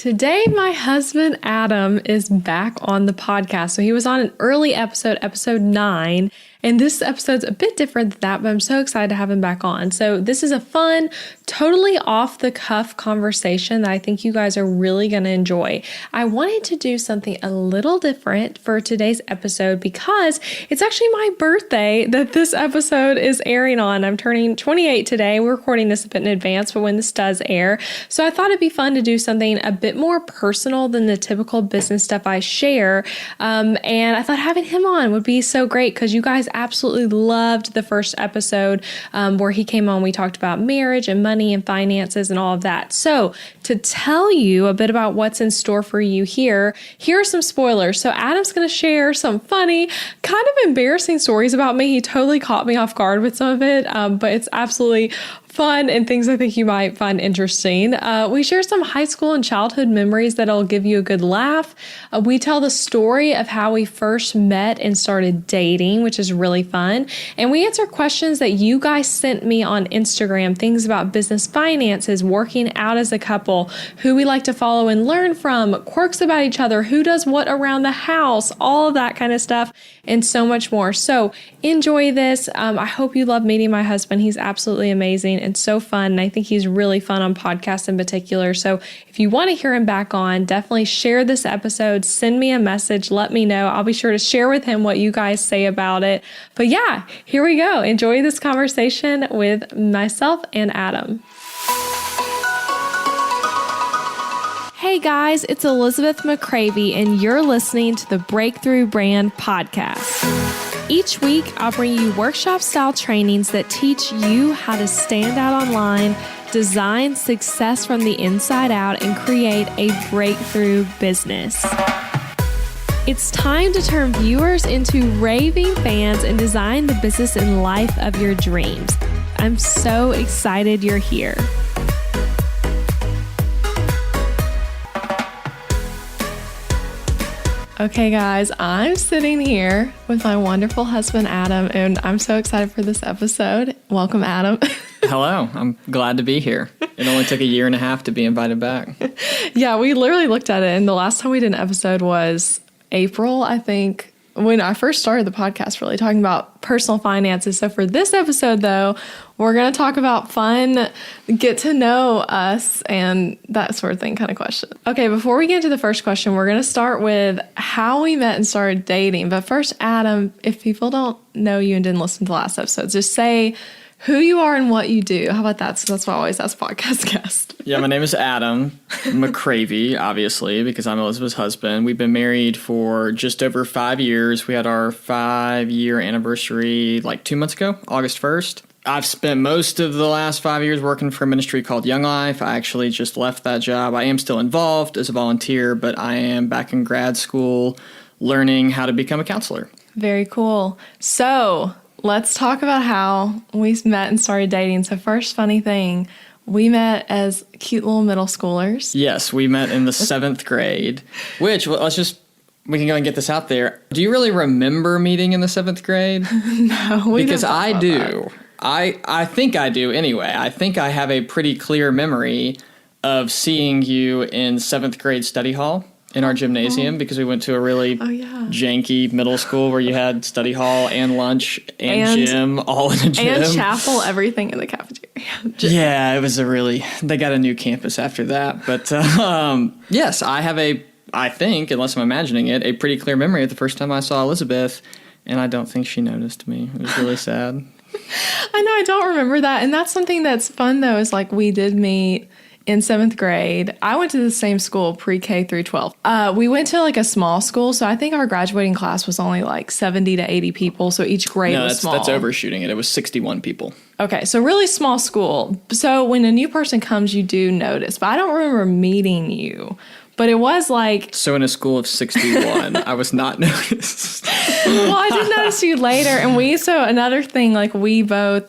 Today, my husband, Adam, is back on the podcast. So he was on an early episode, episode 9, and this episode's a bit different than that, but I'm so excited to have him back on. So this is a fun, totally off-the-cuff conversation that I think you guys are really going to enjoy. I wanted to do something a little different for today's episode because it's actually my birthday that this episode is airing on. I'm turning 28 today. We're recording this a bit in advance for when this does air. So I thought it'd be fun to do something a bit more personal than the typical business stuff I share. And I thought having him on would be so great because you guys absolutely loved the first episode where he came on. We talked about marriage and money and finances and all of that. So to tell you a bit about what's in store for you here are some spoilers. So Adam's going to share some funny, kind of embarrassing stories about me. He totally caught me off guard with some of it, but it's absolutely fun and things I think you might find interesting. We share some high school and childhood memories that'll give you a good laugh. We tell the story of how we first met and started dating, which is really fun. And we answer questions that you guys sent me on Instagram, things about business finances, working out as a couple, who we like to follow and learn from, quirks about each other, who does what around the house, all of that kind of stuff, and so much more. So enjoy this. I hope you love meeting my husband. He's absolutely amazing and so fun. And I think he's really fun on podcasts in particular. So if you want to hear him back on, definitely share this episode. Send me a message. Let me know. I'll be sure to share with him what you guys say about it. But yeah, here we go. Enjoy this conversation with myself and Adam. Hey guys, it's Elizabeth McCravy, and you're listening to the Breakthrough Brand Podcast. Each week, I'll bring you workshop-style trainings that teach you how to stand out online, design success from the inside out, and create a breakthrough business. It's time to turn viewers into raving fans and design the business and life of your dreams. I'm so excited you're here. Okay, guys, I'm sitting here with my wonderful husband, Adam, and I'm so excited for this episode. Welcome, Adam. Hello. I'm glad to be here. It only took a year and a half to be invited back. Yeah, we literally looked at it, and the last time we did an episode was April, I think, when I first started the podcast, really talking about personal finances. So for this episode, though, we're going to talk about fun, get to know us, and that sort of thing kind of question. Okay, before we get into the first question, we're going to start with how we met and started dating. But first, Adam, if people don't know you and didn't listen to the last episode, just say who you are and what you do. How about that? So that's what I always ask podcast guests. Yeah, my name is Adam McCravy, obviously, because I'm Elizabeth's husband. We've been married for just over 5 years. We had our 5-year anniversary like 2 months ago, August 1st. I've spent most of the last 5 years working for a ministry called Young Life. I actually just left that job. I am still involved as a volunteer, but I am back in grad school learning how to become a counselor. Very cool. So let's talk about how we met and started dating. So first funny thing, we met as cute little middle schoolers. Yes, we met in the 7th grade, which, we can go and get this out there. Do you really remember meeting in the 7th grade? No, because I do. I think I do anyway. I think I have a pretty clear memory of seeing you in 7th grade study hall in our gymnasium because we went to a really janky middle school where you had study hall and lunch and gym all in a gym. And chapel, everything in the cafeteria. Yeah, it was they got a new campus after that. But yes, I have I think, unless I'm imagining it, a pretty clear memory of the first time I saw Elizabeth, and I don't think she noticed me. It was really sad. I know, I don't remember that. And that's something that's fun, though, is like we did meet in 7th grade. I went to the same school, pre-K through 12. We went to like a small school, so I think our graduating class was only like 70 to 80 people, so each grade was small. That's overshooting it. It was 61 people. Okay, so really small school. So when a new person comes, you do notice. But I don't remember meeting you. But it was like... So in a school of 61, I was not noticed. Well, I did notice you later. And another thing, like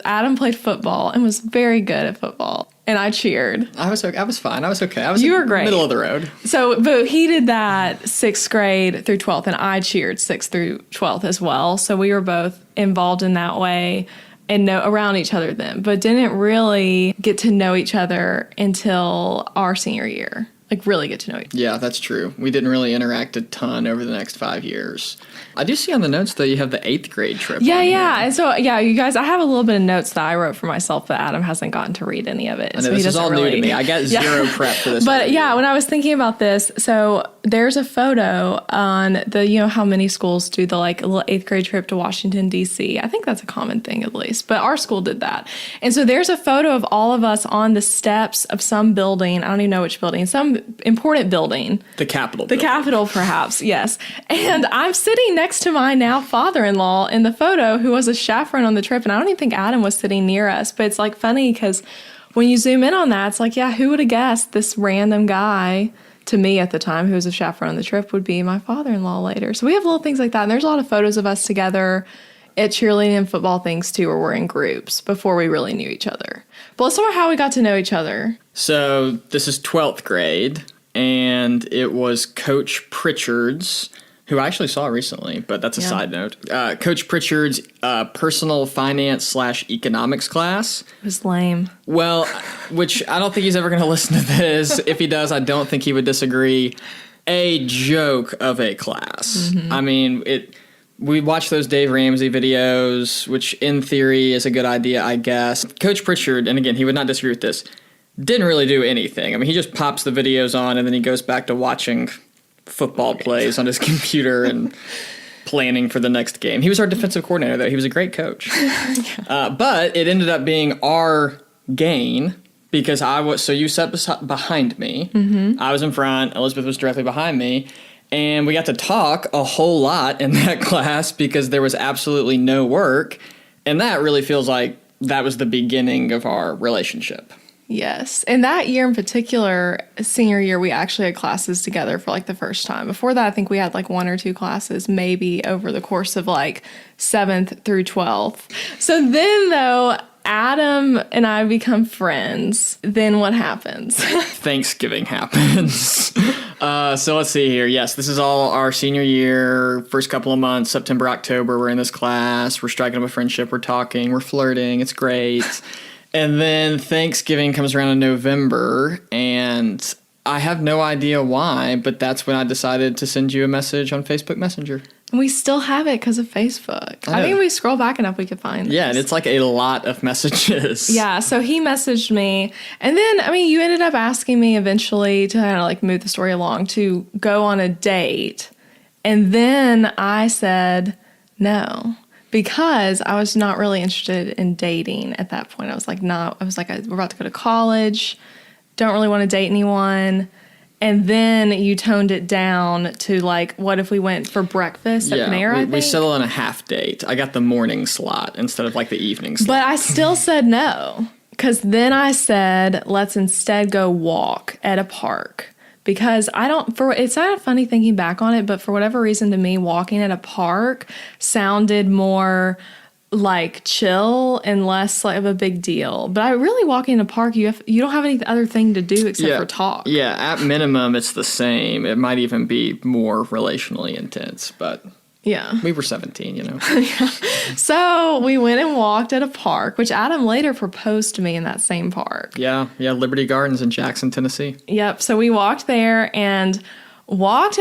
Adam played football and was very good at football. And I cheered. I was okay. I was fine. I was okay. You were great. Middle of the road. So, but he did that 6th grade through 12th, and I cheered 6th through 12th as well. So we were both involved in that way and around each other then, but didn't really get to know each other until our senior year. like really get to know each other. Yeah, that's true. We didn't really interact a ton over the next 5 years. I do see on the notes, though, you have the 8th grade trip. Yeah. And so, you guys, I have a little bit of notes that I wrote for myself, but Adam hasn't gotten to read any of it. I know, so this is all new to me. I got zero prep for this. But when I was thinking about this, so there's a photo on the, how many schools do the like little 8th grade trip to Washington, D.C. I think that's a common thing at least, but our school did that. And so there's a photo of all of us on the steps of some building. I don't even know which building, some important building. The Capitol. The Capitol, perhaps, yes. And I'm sitting next to my now father-in-law in the photo who was a chaperone on the trip. And I don't even think Adam was sitting near us. But it's like funny because when you zoom in on that, it's like, who would have guessed this random guy to me at the time who was a chaperone on the trip would be my father-in-law later. So we have little things like that. And there's a lot of photos of us together at cheerleading and football things too, where we're in groups before we really knew each other. But let's talk about how we got to know each other. So this is 12th grade, and it was Coach Pritchard's, who I actually saw recently, but that's a side note. Coach Pritchard's personal finance / economics class. It was lame. Well, which I don't think he's ever going to listen to this. If he does, I don't think he would disagree. A joke of a class. Mm-hmm. I mean, we watched those Dave Ramsey videos, which in theory is a good idea, I guess. Coach Pritchard, and again, he would not disagree with this, didn't really do anything. I mean, he just pops the videos on and then he goes back to watching football plays on his computer and planning for the next game. He was our defensive coordinator, though. He was a great coach. But it ended up being our gain because so you sat behind me. Mm-hmm. I was in front. Elizabeth was directly behind me. And we got to talk a whole lot in that class because there was absolutely no work. And that really feels like that was the beginning of our relationship. Yes. And that year in particular, senior year, we actually had classes together for like the first time. Before that, I think we had like 1 or 2 classes, maybe over the course of like 7th through 12th. So then though, Adam and I become friends. Then what happens? Thanksgiving happens. So let's see here. Yes, this is all our senior year, first couple of months, September, October. We're in this class. We're striking up a friendship. We're talking. We're flirting. It's great. And then Thanksgiving comes around in November, and I have no idea why, but that's when I decided to send you a message on Facebook Messenger. And we still have it because of Facebook. I think if we scroll back enough, we could find it. Yeah, and it's like a lot of messages. Yeah, so he messaged me. And then, I mean, you ended up asking me eventually to kind of like move the story along to go on a date. And then I said no. Because I was not really interested in dating at that point. I was like, we're about to go to college. Don't really want to date anyone. And then you toned it down to like, what if we went for breakfast at Panera, I think? We settled on a half date. I got the morning slot instead of like the evening slot. But I still said no. Because then I said, let's instead go walk at a park. Because it's not funny thinking back on it, but for whatever reason to me, walking at a park sounded more like chill and less like of a big deal. But walking in a park, you don't have any other thing to do except for talk. Yeah, at minimum, it's the same. It might even be more relationally intense, but... Yeah. We were 17, you know. Yeah. So we went and walked at a park, which Adam later proposed to me in that same park. Yeah, Liberty Gardens in Jackson, Tennessee. Yep. So we walked there and walked.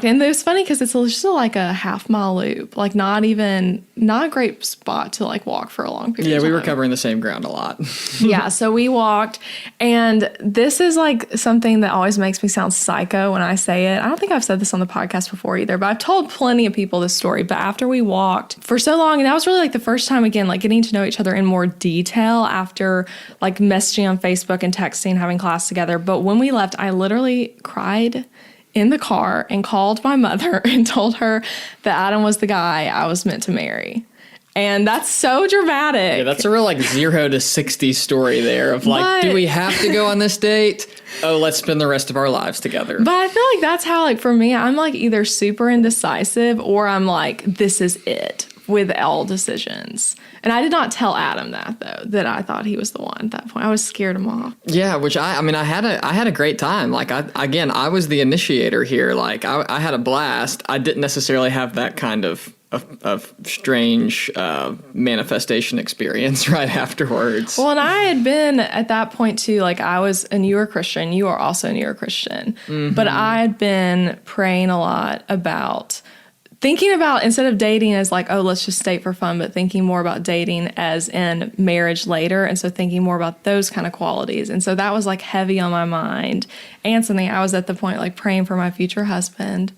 And it was funny because it's just like a half-mile loop. Like not a great spot to like walk for a long period of time. Yeah, we were covering the same ground a lot. Yeah, so we walked. And this is like something that always makes me sound psycho when I say it. I don't think I've said this on the podcast before either, but I've told plenty of people this story. But after we walked for so long, and that was really like the first time again, like getting to know each other in more detail after like messaging on Facebook and texting, having class together. But when we left, I literally cried in the car and called my mother and told her that Adam was the guy I was meant to marry. And that's so dramatic. Yeah, that's a real like 0 to 60 story there of like, do we have to go on this date? Oh, let's spend the rest of our lives together. But I feel like that's how, like, for me, I'm like either super indecisive or I'm like, this is it with all decisions. And I did not tell Adam that, though, that I thought he was the one at that point. I was scared him off. Yeah, which I had a great time. Like, I was the initiator here. Like, I had a blast. I didn't necessarily have that kind of a strange manifestation experience right afterwards. Well, and I had been at that point too, like I was a newer Christian. You are also a newer Christian. Mm-hmm. But I had been praying a lot about thinking about, instead of dating as like, oh, let's just date for fun, but thinking more about dating as in marriage later. And so thinking more about those kind of qualities. And so that was like heavy on my mind, and something I was at the point like praying for my future husband.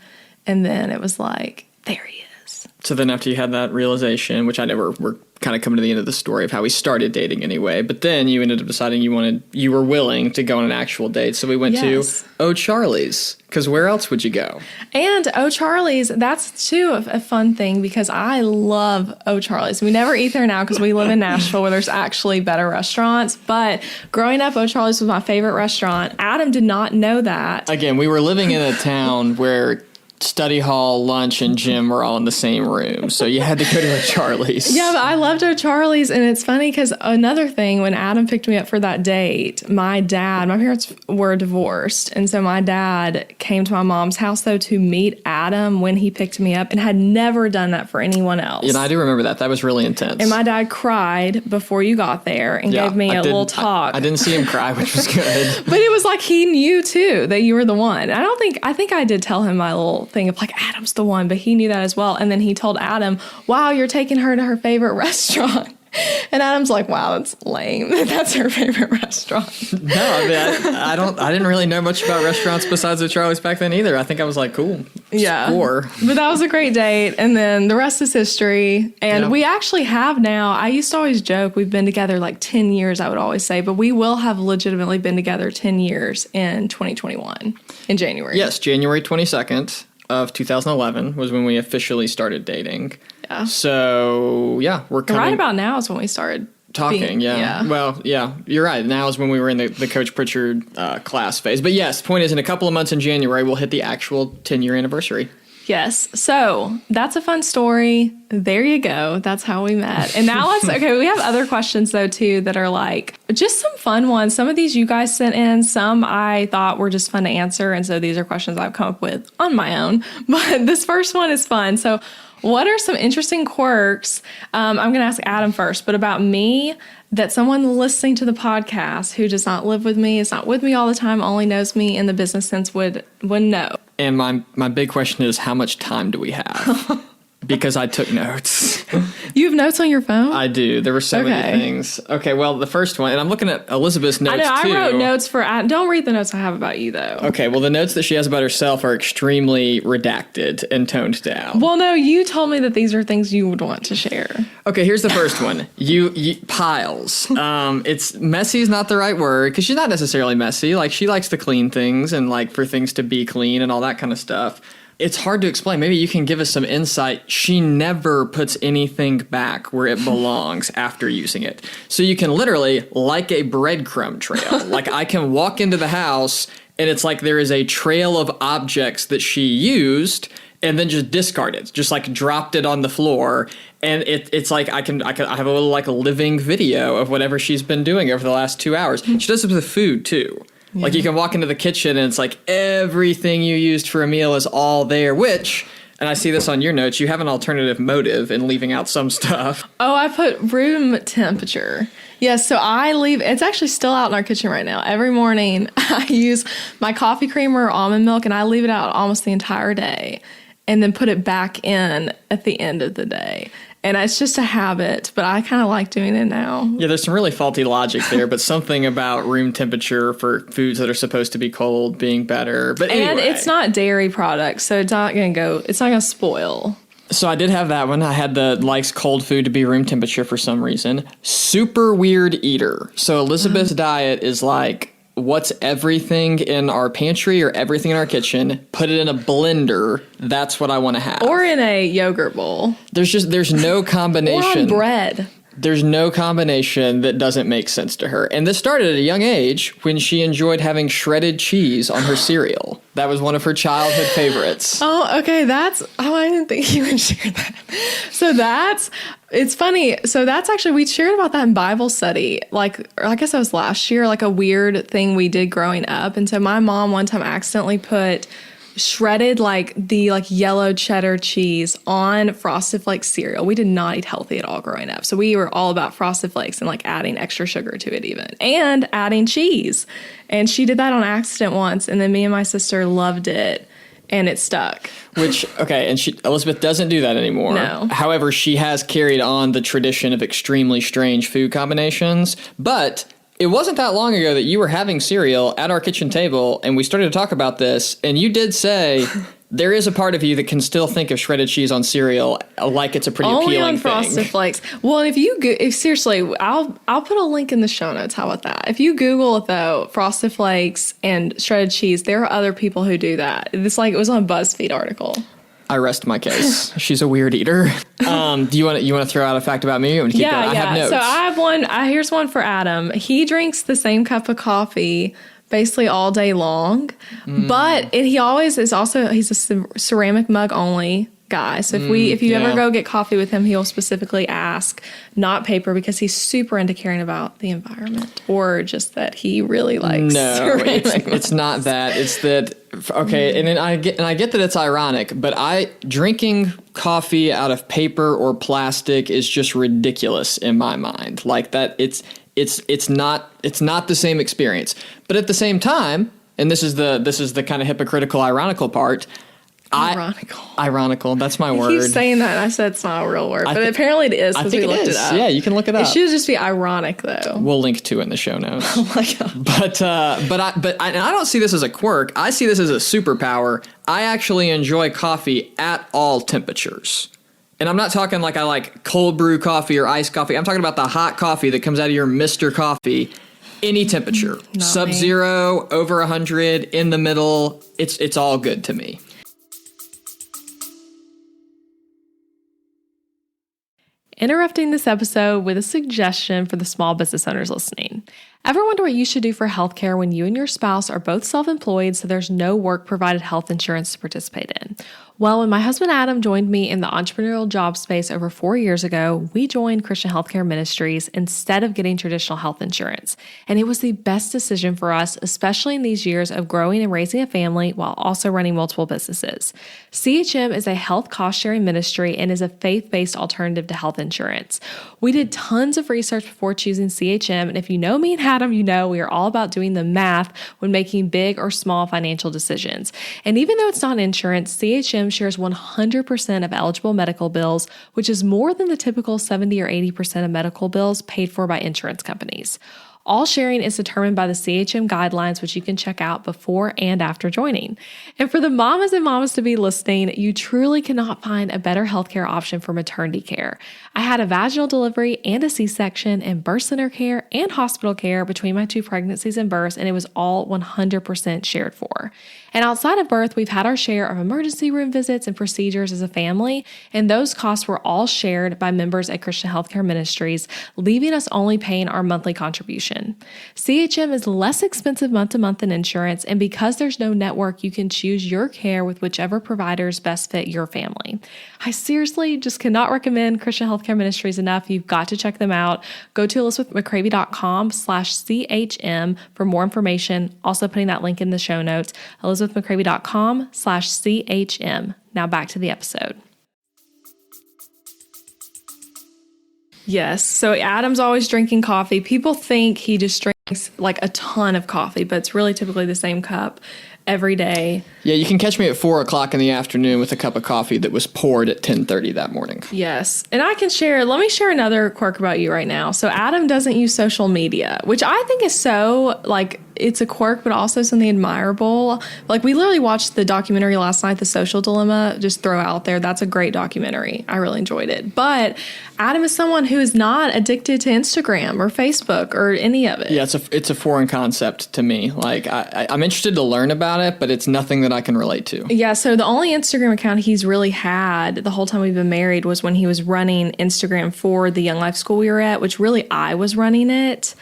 And then it was like, there he is. So then after you had that realization, which I know we're kind of coming to the end of the story of how we started dating anyway, but then you ended up deciding you were willing to go on an actual date. So we went to O'Charlie's, because where else would you go? And O'Charlie's, that's too a fun thing, because I love O'Charlie's. We never eat there now because we live in Nashville where there's actually better restaurants. But growing up, O'Charlie's was my favorite restaurant. Adam did not know that. Again, we were living in a town where study hall, lunch, and gym were all in the same room. So you had to go to O'Charlie's. Yeah, but I loved O'Charlie's. And it's funny because another thing, when Adam picked me up for that date, my parents were divorced. And so my dad came to my mom's house, though, to meet Adam when he picked me up, and had never done that for anyone else. Yeah, I do remember that. That was really intense. And my dad cried before you got there and gave me a little talk. I didn't see him cry, which was good. But it was like he knew, too, that you were the one. I think I did tell him my little thing of like, Adam's the one, but he knew that as well. And then he told Adam, wow, you're taking her to her favorite restaurant. And Adam's like, wow, that's lame. That's her favorite restaurant. No, I mean, I didn't really know much about restaurants besides O'Charlie's back then either. I think I was like, cool. Yeah. Score. But that was a great date. And then the rest is history. And we actually have now, I used to always joke, we've been together like 10 years, I would always say, but we will have legitimately been together 10 years in 2021, in January. Yes, January 22nd. Of 2011 was when we officially started dating. Yeah. So, yeah, we're coming. Right about now is when we started talking. Yeah. Well, yeah, you're right. Now is when we were in the Coach Pritchard class phase. But yes, point is, in a couple of months in January, we'll hit the actual 10-year anniversary. Yes. So that's a fun story. There you go. That's how we met. And now we have other questions though too that are like just some fun ones. Some of these you guys sent in, some I thought were just fun to answer. And so these are questions I've come up with on my own. But this first one is fun. So what are some interesting quirks? I'm going to ask Adam first, but about me that someone listening to the podcast who does not live with me, is not with me all the time, only knows me in the business sense would know. And my big question is, how much time do we have? Because I took notes. You have notes on your phone? I do. There were so many things. Okay, well, the first one, and I'm looking at Elizabeth's notes, too. I wrote notes for... Don't read the notes I have about you, though. Okay, well, the notes that she has about herself are extremely redacted and toned down. Well, no, you told me that these are things you would want to share. Okay, here's the first one. You piles. It's messy is not the right word, because she's not necessarily messy. Like, she likes to clean things and, like, for things to be clean and all that kind of stuff. It's hard to explain. Maybe you can give us some insight. She never puts anything back where it belongs after using it. So you can literally, like a breadcrumb trail, like I can walk into the house and it's like there is a trail of objects that she used and then just discarded, just like dropped it on the floor. And it's like I have a little like a living video of whatever she's been doing over the last 2 hours. She does it with food too. Yeah. Like you can walk into the kitchen and it's like everything you used for a meal is all there, which, and I see this on your notes, you have an alternative motive in leaving out some stuff. Oh, I put room temperature. Yes, so I leave, it's actually still out in our kitchen right now. Every morning I use my coffee creamer or almond milk and I leave it out almost the entire day and then put it back in at the end of the day. And it's just a habit, but I kind of like doing it now. Yeah, there's some really faulty logic there, but something about room temperature for foods that are supposed to be cold being better. But anyway. And it's not dairy products, so it's not going to spoil. So I did have that one. I had the likes cold food to be room temperature for some reason. Super weird eater. So Elizabeth's diet is like, what's everything in our pantry or everything in our kitchen, put it in a blender. That's what I want to have. Or in a yogurt bowl. There's no combination. Or on bread. There's no combination that doesn't make sense to her. And this started at a young age when she enjoyed having shredded cheese on her cereal. That was one of her childhood favorites. Oh, okay. I didn't think you would share that. So it's funny. So that's actually, we shared about that in Bible study. Like, I guess that was last year, like a weird thing we did growing up. And so my mom one time accidentally put shredded the yellow cheddar cheese on Frosted Flakes cereal. We did not eat healthy at all growing up. So we were all about Frosted Flakes and adding extra sugar to it even. And adding cheese. And she did that on accident once. And then me and my sister loved it. And it stuck. And Elizabeth doesn't do that anymore. No. However, she has carried on the tradition of extremely strange food combinations. But it wasn't that long ago that you were having cereal at our kitchen table, and we started to talk about this, and you did say there is a part of you that can still think of shredded cheese on cereal like it's a pretty Only appealing on Frosted Flakes. Well, if seriously, I'll put a link in the show notes. How about that? If you Google it though, Frosted Flakes and shredded cheese, there are other people who do that. It was on a BuzzFeed article. I rest my case. She's a weird eater. Do you want to throw out a fact about me? I have notes. So I have one. Here's one for Adam. He drinks the same cup of coffee basically all day long, but he's a ceramic mug only guy. So if you ever go get coffee with him, he'll specifically ask not paper because he's super into caring about the environment, or just that he really likes. No, it's not that. It's that. Okay, and then I get that it's ironic, but drinking coffee out of paper or plastic is just ridiculous in my mind. Like that, it's not the same experience. But at the same time, and this is the kind of hypocritical, ironical part. Ironical. That's my word. He's saying that, and I said it's not a real word, but apparently it is because we looked it up. Yeah, you can look it up. It should just be ironic, though. We'll link to it in the show notes. Oh my god! But I don't see this as a quirk. I see this as a superpower. I actually enjoy coffee at all temperatures. And I'm not talking like I like cold brew coffee or iced coffee. I'm talking about the hot coffee that comes out of your Mr. Coffee. Any temperature. Sub-zero, over 100, in the middle. It's all good to me. Interrupting this episode with a suggestion for the small business owners listening. Ever wonder what you should do for healthcare when you and your spouse are both self-employed, so there's no work-provided health insurance to participate in? Well, when my husband Adam joined me in the entrepreneurial job space over 4 years ago, we joined Christian Healthcare Ministries instead of getting traditional health insurance. And it was the best decision for us, especially in these years of growing and raising a family while also running multiple businesses. CHM is a health cost-sharing ministry and is a faith-based alternative to health insurance. We did tons of research before choosing CHM, and if you know me and Adam, you know we are all about doing the math when making big or small financial decisions. And even though it's not insurance, CHM shares 100% of eligible medical bills, which is more than the typical 70 or 80% of medical bills paid for by insurance companies. All sharing is determined by the CHM guidelines, which you can check out before and after joining. And for the mamas and mamas to be listening, you truly cannot find a better healthcare option for maternity care. I had a vaginal delivery and a C-section and birth center care and hospital care between my 2 pregnancies and births, and it was all 100% shared for. And outside of birth, we've had our share of emergency room visits and procedures as a family, and those costs were all shared by members at Christian Healthcare Ministries, leaving us only paying our monthly contribution. CHM is less expensive month to month than insurance, and because there's no network, you can choose your care with whichever providers best fit your family. I seriously just cannot recommend Christian Healthcare Ministries enough. You've got to check them out. Go to elizabethmccravy.com/CHM for more information. Also putting that link in the show notes, elizabethmccravy.com/CHM. Now back to the episode. Yes. So Adam's always drinking coffee. People think he just drinks like a ton of coffee, but it's really typically the same cup every day. Yeah, you can catch me at 4 o'clock in the afternoon with a cup of coffee that was poured at 10:30 that morning. Yes. And let me share another quirk about you right now. So Adam doesn't use social media, which I think is so it's a quirk, but also something admirable. We literally watched the documentary last night, The Social Dilemma, just throw out there. That's a great documentary. I really enjoyed it. But Adam is someone who is not addicted to Instagram or Facebook or any of it. Yeah, it's a foreign concept to me. I'm interested to learn about it, but it's nothing that I can relate to. Yeah, so the only Instagram account he's really had the whole time we've been married was when he was running Instagram for the Young Life school we were at, which really I was running it.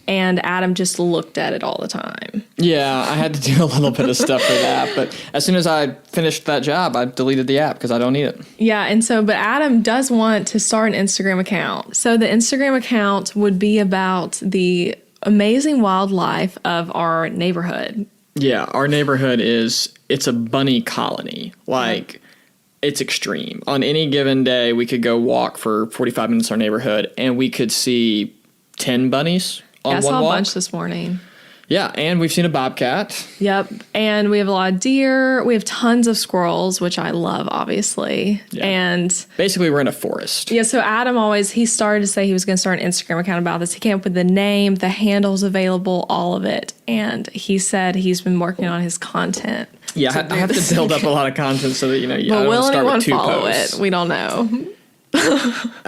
And Adam just looked at it all the time. Yeah, I had to do a little bit of stuff for that. But as soon as I finished that job, I deleted the app because I don't need it. Yeah, but Adam does want to start an Instagram account. So the Instagram account would be about the amazing wildlife of our neighborhood. Yeah, our neighborhood it's a bunny colony. Like, it's extreme. On any given day, we could go walk for 45 minutes in our neighborhood, and we could see 10 bunnies on one walk. I saw a bunch this morning. Yeah, and we've seen a bobcat. Yep, and we have a lot of deer. We have tons of squirrels, which I love, obviously. Yeah. And basically, we're in a forest. Yeah, so Adam he started to say he was going to start an Instagram account about this. He came up with the name, the handles available, all of it. And he said he's been working on his content. Yeah, I have to build up a lot of content so that, but I don't will start anyone with 2 follow posts. It? We don't know.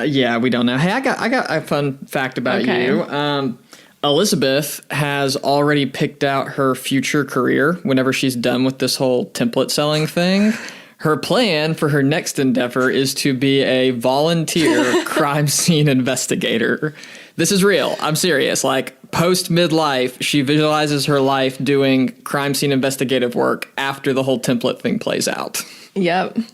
Yeah, we don't know. Hey, I got a fun fact about you. Elizabeth has already picked out her future career whenever she's done with this whole template selling thing. Her plan for her next endeavor is to be a volunteer crime scene investigator. This is real. I'm serious. Like, post midlife, she visualizes her life doing crime scene investigative work after the whole template thing plays out. Yep. And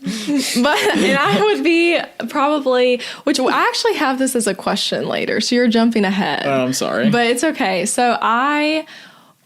I would be probably, which I actually have this as a question later, so you're jumping ahead. Oh, I'm sorry. But it's okay. So I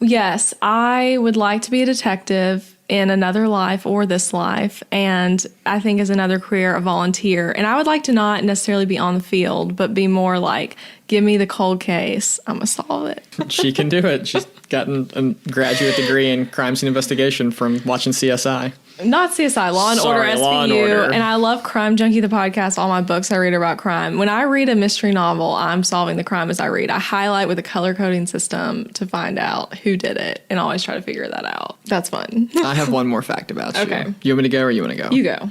would like to be a detective in another life or this life, and I think as another career, a volunteer. And I would like to not necessarily be on the field, but be more like, give me the cold case, I'm going to solve it. She can do it. She's gotten a graduate degree in crime scene investigation from watching CSI. Not CSI, Law & Order, SVU. Law & Order. And I love Crime Junkie, the podcast, all my books I read are about crime. When I read a mystery novel, I'm solving the crime as I read. I highlight with a color coding system to find out who did it and always try to figure that out. That's fun. I have one more fact about you. Okay. You want me to go or you want to go? You go.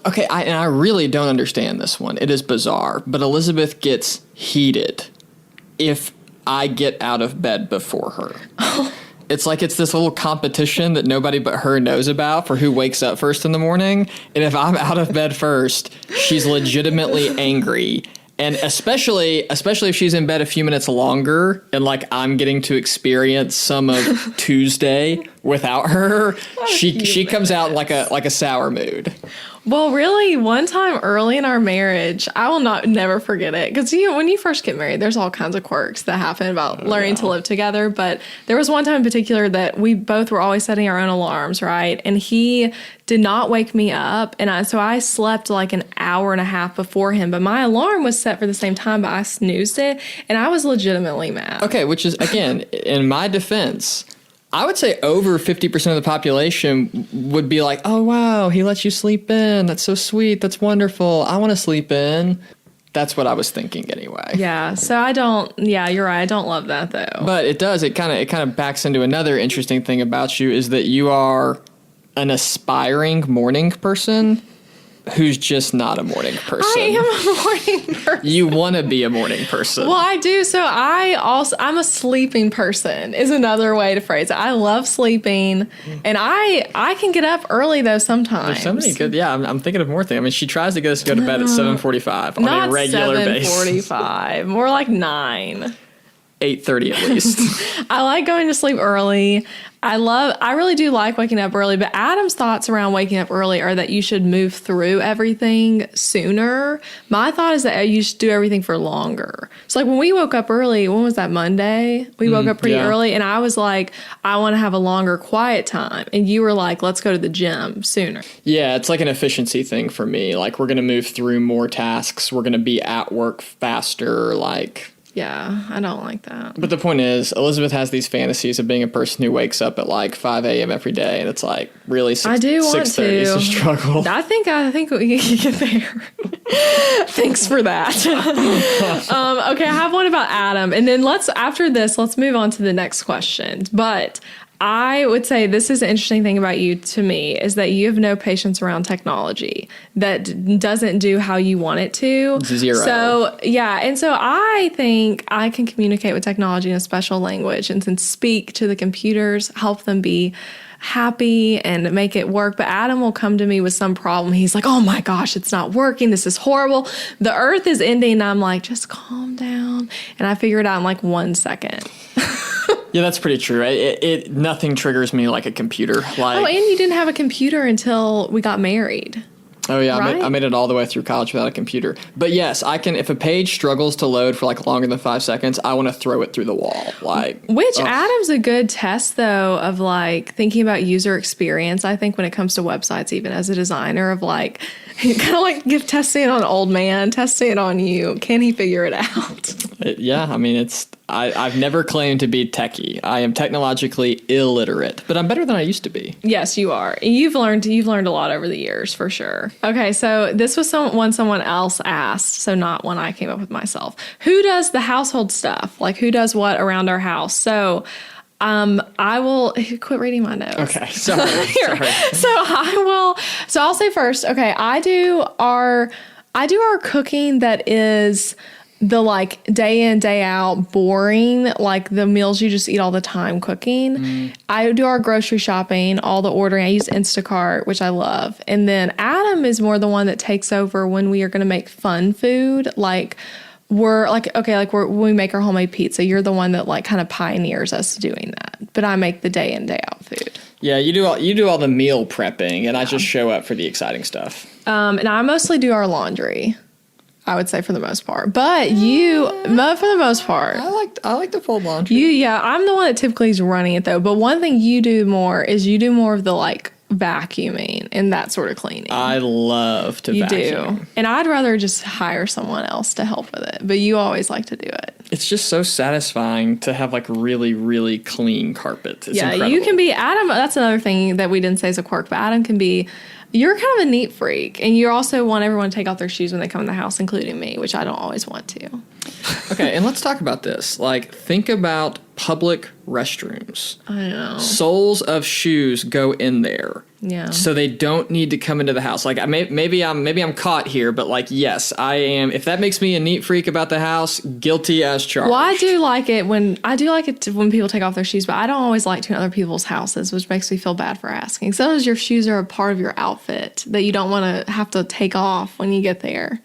Okay, I really don't understand this one. It is bizarre, but Elizabeth gets heated if I get out of bed before her. It's like it's this little competition that nobody but her knows about for who wakes up first in the morning. And if I'm out of bed first, she's legitimately angry. And especially if she's in bed a few minutes longer and like I'm getting to experience some of Tuesday without her, she comes out in like a sour mood. Well, really, one time early in our marriage, I will never forget it. Because when you first get married, there's all kinds of quirks that happen about learning to live together. But there was one time in particular that we both were always setting our own alarms, right? And he did not wake me up. And so I slept like an hour and a half before him. But my alarm was set for the same time, but I snoozed it. And I was legitimately mad. Okay, which is, again, in my defense, I would say over 50% of the population would be like, oh, wow, he lets you sleep in. That's so sweet. That's wonderful. I want to sleep in. That's what I was thinking anyway. Yeah, so you're right. I don't love that, though. But it does. It kind of backs into another interesting thing about you is that you are an aspiring morning person who's just not a morning person. I am a morning person. You want to be a morning person. Well, I do. So I'm a sleeping person is another way to phrase it. I love sleeping, and I can get up early though sometimes. There's so many good. Yeah, I'm thinking of more things. I mean, she tries to get us to go to bed at 7:45 on a regular basis. Not 7:45, more like 9. 8:30 at least. I like going to sleep early. I really do like waking up early, but Adam's thoughts around waking up early are that you should move through everything sooner. My thought is that you should do everything for longer. So like when we woke up early, when was that, Monday? We woke up pretty early, and I was like, I want to have a longer quiet time. And you were like, let's go to the gym sooner. Yeah, it's like an efficiency thing for me. Like we're going to move through more tasks. We're going to be at work faster, like... Yeah, I don't like that. But the point is, Elizabeth has these fantasies of being a person who wakes up at like 5 a.m. every day, and it's like really 6:30 is a struggle. I think we can get there. Thanks for that. Okay, I have one about Adam, and then let's move on to the next question. But I would say this is an interesting thing about you to me is that you have no patience around technology that doesn't do how you want it to. Zero. So, yeah. And so I think I can communicate with technology in a special language and then speak to the computers, help them be happy and make it work. But Adam will come to me with some problem. He's like, oh my gosh, it's not working. This is horrible. The earth is ending. And I'm like, just calm down. And I figure it out in like 1 second. Yeah, that's pretty true. Nothing triggers me like a computer. And you didn't have a computer until we got married. Oh, yeah. Right? I made it all the way through college without a computer. But yes, I can. If a page struggles to load for like longer than 5 seconds, I want to throw it through the wall. Which Adam's a good test, though, of like thinking about user experience. I think when it comes to websites, even as a designer, of like kind of like testing it on an old man, testing it on you. Can he figure it out? Yeah. I mean, I've never claimed to be techie. I am technologically illiterate, but I'm better than I used to be. Yes, you are. You've learned a lot over the years, for sure. Okay, so this was one someone else asked, so not one I came up with myself. Who does the household stuff? Like, who does what around our house? So I will quit reading my notes. Okay, sorry. So I'll say first, okay, I do our cooking that is the like day in, day out, boring, like the meals you just eat all the time cooking. I do our grocery shopping, all the ordering. I use Instacart, which I love. And then Adam is more the one that takes over when we are going to make fun food. Like we're like, okay, like when we make our homemade pizza, you're the one that like kind of pioneers us doing that. But I make the day in, day out food. Yeah, you do all the meal prepping, and I just show up for the exciting stuff. And I mostly do our laundry, I would say, for the most part. But for the most part, I like to fold laundry. I'm the one that typically is running it though. But one thing you do more is you do more of the like vacuuming and that sort of cleaning. I love to vacuum. Do. And I'd rather just hire someone else to help with it. But you always like to do it. It's just so satisfying to have like really, really clean carpet. It's incredible. You can be Adam. That's another thing that we didn't say is a quirk, but Adam can be. You're kind of a neat freak, and you also want everyone to take off their shoes when they come in the house, including me, which I don't always want to. Okay, and let's talk about this. Like, think about public restrooms. I know. Soles of shoes go in there. Yeah. So they don't need to come into the house. Like, maybe I'm caught here, but like, yes, I am. If that makes me a neat freak about the house, guilty as charged. Well, I do like it when people take off their shoes, but I don't always like to in other people's houses, which makes me feel bad for asking. Sometimes your shoes are a part of your outfit that you don't want to have to take off when you get there.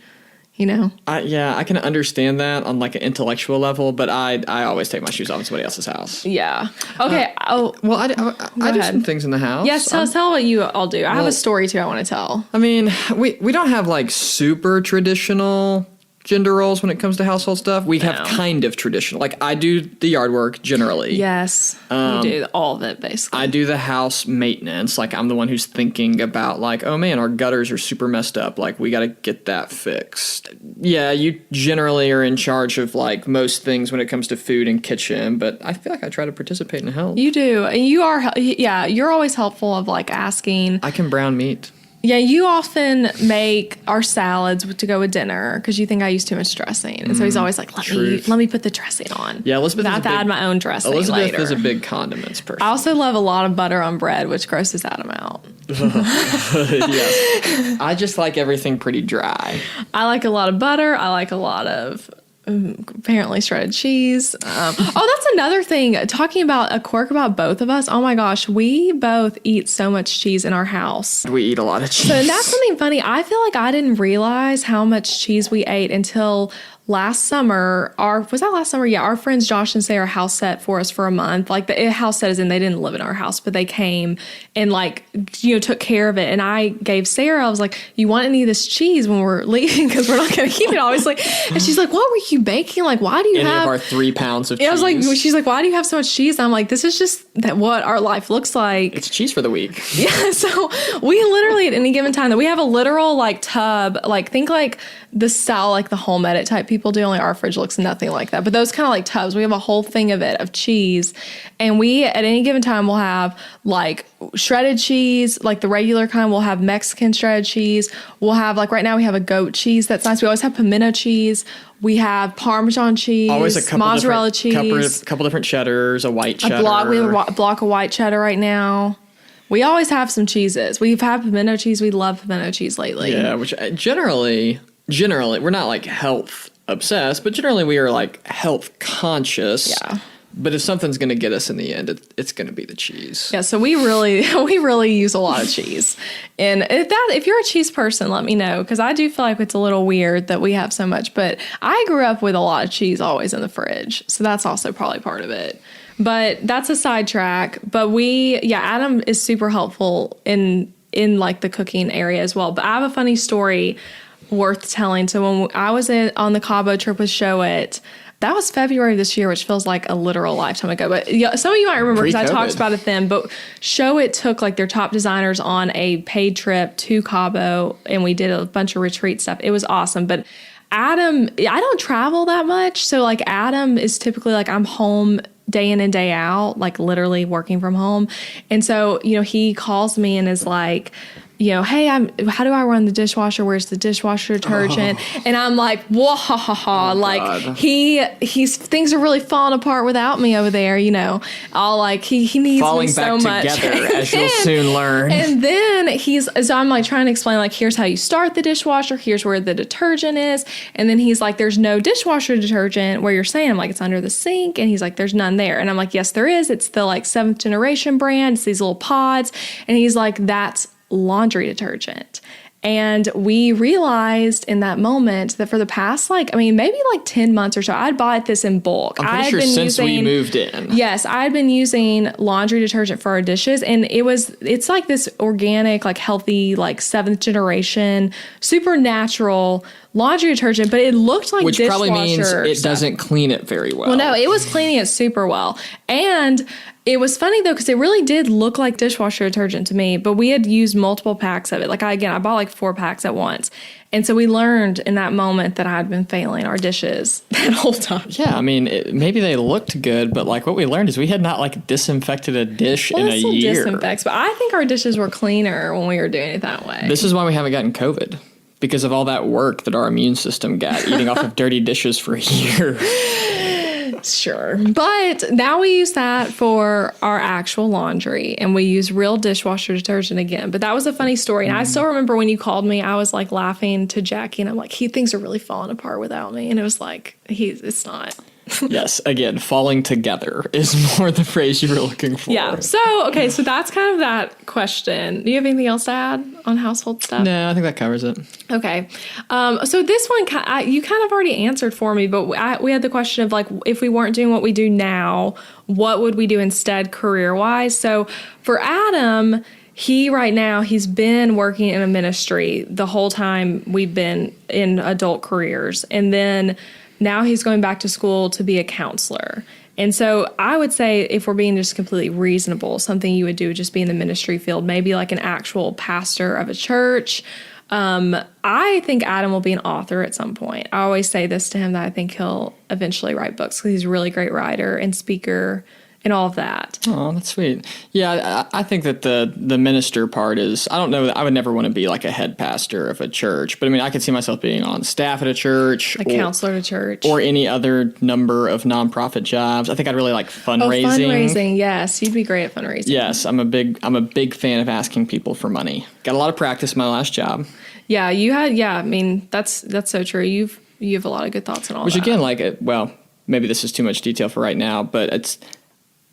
You know? I can understand that on like an intellectual level, but I always take my shoes off in somebody else's house. Yeah. Okay. I do some things in the house. Yes, tell what you all do. I have a story too I want to tell. I mean, we don't have like super traditional gender roles when it comes to household stuff. We have kind of traditional. Like, I do the yard work generally. Yes. You do all of it, basically. I do the house maintenance. Like, I'm the one who's thinking about, like, oh, man, our gutters are super messed up. Like, we got to get that fixed. Yeah, you generally are in charge of, like, most things when it comes to food and kitchen, but I feel like I try to participate and help. You do. And you're always helpful of, like, asking. I can brown meat. Yeah, you often make our salads to go with dinner because you think I use too much dressing. And so he's always like, let me put the dressing on. Yeah, Elizabeth I have to add my own dressing later. is a big condiments person. I also love a lot of butter on bread, which grosses Adam out. Yes. I just like everything pretty dry. I like a lot of butter. I like a lot of apparently shredded cheese. That's another thing. Talking about a quirk about both of us. Oh my gosh, we both eat so much cheese in our house. We eat a lot of cheese. So that's something funny. I feel like I didn't realize how much cheese we ate until last summer. Was that last summer? Yeah, our friends Josh and Sarah house set for us for a month. Like, the house set is in, they didn't live in our house, but they came and took care of it. And I gave Sarah, I was like, you want any of this cheese when we're leaving? Because we're not going to keep it, obviously. And she's like, what were you baking? Like, why do you have of our 3 pounds of cheese? I was like, she's like, why do you have so much cheese? And I'm like, this is just what our life looks like. It's cheese for the week. Yeah. So we literally at any given time that we have a literal like tub, like think like the style, like the Home Edit type people do, only our fridge looks nothing like that. But those kind of like tubs, we have a whole thing of it, of cheese. And we, at any given time, will have like shredded cheese, like the regular kind. We'll have Mexican shredded cheese. We'll have, like right now we have a goat cheese that's nice. We always have pimento cheese. We have Parmesan cheese, always a couple mozzarella cheese. Couple different cheddars, a white cheddar. We have a block of white cheddar right now. We always have some cheeses. We've had pimento cheese. We love pimento cheese lately. Yeah, which generally, we're not like health obsessed, but generally we are like health conscious. Yeah. But if something's going to get us in the end, it's going to be the cheese. Yeah, so we really use a lot of cheese. And if you're a cheese person, let me know, because I do feel like it's a little weird that we have so much. But I grew up with a lot of cheese always in the fridge, so that's also probably part of it. But that's a sidetrack. But Adam is super helpful in in like the cooking area as well. But I have a funny story worth telling. So when I was on the Cabo trip with Show It, that was February of this year, which feels like a literal lifetime ago. But some of you might remember because I talked about it then. But Show It took like their top designers on a paid trip to Cabo, and we did a bunch of retreat stuff. It was awesome. But Adam, I don't travel that much. So like Adam is typically like I'm home day in and day out, like literally working from home. And so, he calls me and is like, hey, how do I run the dishwasher? Where's the dishwasher detergent? Oh. And I'm like, whoa, like he's things are really falling apart without me over there, all like he needs falling me so much. Together, as you'll soon learn. And then so I'm like trying to explain, like, here's how you start the dishwasher. Here's where the detergent is. And then he's like, there's no dishwasher detergent where you're saying. I'm like, it's under the sink. And he's like, there's none there. And I'm like, yes, there is. It's the like 7th generation brand. It's these little pods. And he's like, that's laundry detergent. And we realized in that moment that for the past, maybe 10 months or so, I'd bought this in bulk. I'm pretty sure since we moved in. Yes, I'd been using laundry detergent for our dishes. And it's like this organic, like healthy, like 7th generation, super natural laundry detergent, but it looked like which dishwasher. Which probably means it doesn't clean it very well. Well, no, it was cleaning it super well. And it was funny, though, because it really did look like dishwasher detergent to me, but we had used multiple packs of it. Like, I bought like 4 packs at once. And so we learned in that moment that I had been failing our dishes that whole time. Yeah, maybe they looked good, but like what we learned is we had not like disinfected a dish in a year. Disinfects, but I think our dishes were cleaner when we were doing it that way. This is why we haven't gotten COVID. Because of all that work that our immune system got eating off of dirty dishes for a year. Sure. But now we use that for our actual laundry, and we use real dishwasher detergent again. But that was a funny story. And I still remember when you called me, I was like laughing to Jackie, and I'm like, things are really falling apart without me. And it was like, it's not. Yes, again, falling together is more the phrase you were looking for. Yeah. So that's kind of that question. Do you have anything else to add on household stuff? No, I think that covers it. Okay. So this one, you kind of already answered for me, but we had the question of like, if we weren't doing what we do now, what would we do instead career-wise? So for Adam, he's been working in a ministry the whole time we've been in adult careers. And then now he's going back to school to be a counselor. And so I would say, if we're being just completely reasonable, something you would do would just be in the ministry field, maybe like an actual pastor of a church. I think Adam will be an author at some point. I always say this to him, that I think he'll eventually write books because he's a really great writer and speaker and all of that. Oh, that's sweet. Yeah, I think that the minister part is, I don't know, I would never want to be like a head pastor of a church, but I could see myself being on staff at a church. A counselor at a church. Or any other number of nonprofit jobs. I think I'd really like fundraising. Oh, fundraising, yes. You'd be great at fundraising. Yes, I'm a big fan of asking people for money. Got a lot of practice in my last job. Yeah, that's so true. You have a lot of good thoughts on all Which that. Which again, maybe this is too much detail for right now, but